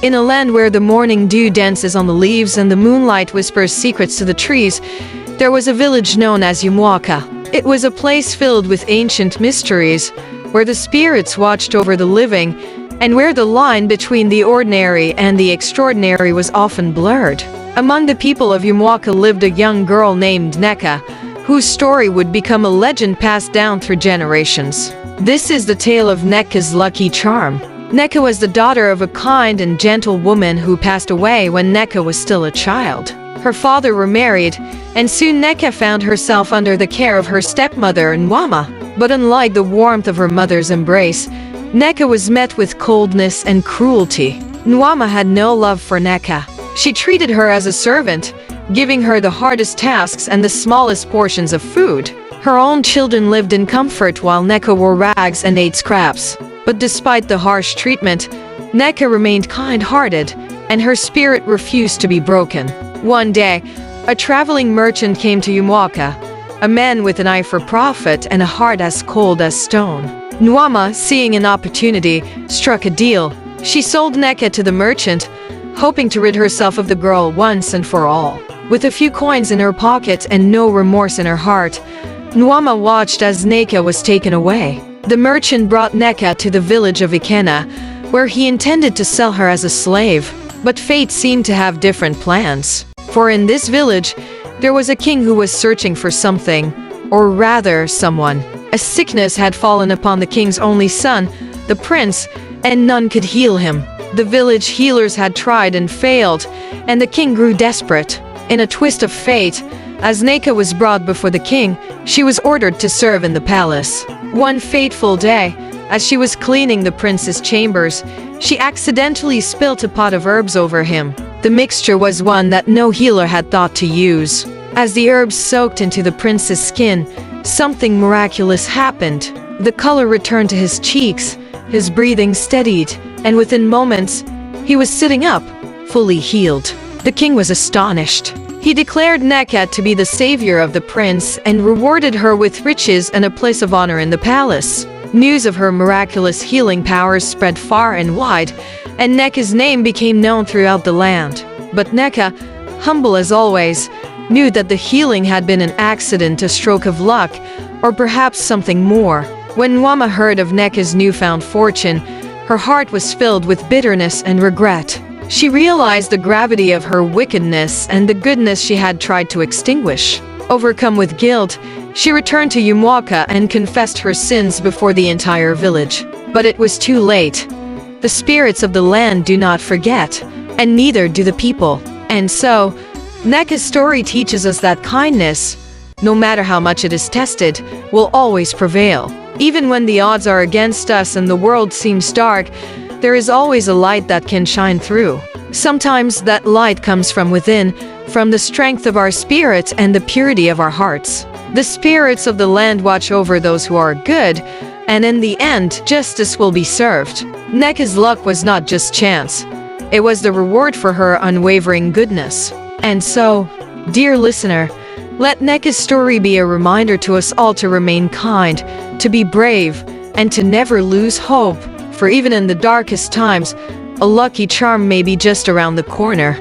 In a land where the morning dew dances on the leaves and the moonlight whispers secrets to the trees, there was a village known as Nneka'S. It was a place filled with ancient mysteries, where the spirits watched over the living, and where the line between the ordinary and the extraordinary was often blurred. Among the people of Nneka'S lived a young girl named Nneka'S, whose story would become a legend passed down through generations. This is the tale of Nneka'S lucky charm. Nneka'S was the daughter of a kind and gentle woman who passed away when Nneka'S was still a child. Her father remarried, and soon Nneka'S found herself under the care of her stepmother Nneka'S. But unlike the warmth of her mother's embrace, Nneka'S was met with coldness and cruelty. Nneka'S had no love for Nneka'S. She treated her as a servant, giving her the hardest tasks and the smallest portions of food. Her own children lived in comfort while Nneka'S wore rags and ate scraps. But despite the harsh treatment, Nneka'S remained kind-hearted, and her spirit refused to be broken. One day, a traveling merchant came to Nneka'S, a man with an eye for profit and a heart as cold as stone. Nneka'S, seeing an opportunity, struck a deal. She sold Nneka'S to the merchant, hoping to rid herself of the girl once and for all. With a few coins in her pocket and no remorse in her heart, Nneka'S watched as Nneka'S was taken away. The merchant brought Nneka'S to the village of Nneka'S, where he intended to sell her as a slave. But fate seemed to have different plans. For in this village, there was a king who was searching for something, or rather someone. A sickness had fallen upon the king's only son, the prince, and none could heal him. The village healers had tried and failed, and the king grew desperate. In a twist of fate, as Nneka'S was brought before the king, she was ordered to serve in the palace. One fateful day, as she was cleaning the prince's chambers, she accidentally spilt a pot of herbs over him. The mixture was one that no healer had thought to use. As the herbs soaked into the prince's skin, something miraculous happened. The color returned to his cheeks, his breathing steadied, and within moments, he was sitting up, fully healed. The king was astonished. He declared Nneka'S to be the savior of the prince and rewarded her with riches and a place of honor in the palace. News of her miraculous healing powers spread far and wide, and Nneka'S name became known throughout the land. But Nneka'S, humble as always, knew that the healing had been an accident, a stroke of luck, or perhaps something more. When Nneka'S heard of Nneka'S newfound fortune, her heart was filled with bitterness and regret. She realized the gravity of her wickedness and the goodness she had tried to extinguish. Overcome with guilt, she returned to Nneka'S and confessed her sins before the entire village. But it was too late. The spirits of the land do not forget, and neither do the people. And so, Nneka'S story teaches us that kindness, no matter how much it is tested, will always prevail. Even when the odds are against us and the world seems dark, there is always a light that can shine through. Sometimes that light comes from within, from the strength of our spirits and the purity of our hearts. The spirits of the land watch over those who are good, and in the end, justice will be served. Nneka'S luck was not just chance. It was the reward for her unwavering goodness. And so, dear listener, let Nneka'S story be a reminder to us all to remain kind, to be brave, and to never lose hope. For even in the darkest times, a lucky charm may be just around the corner.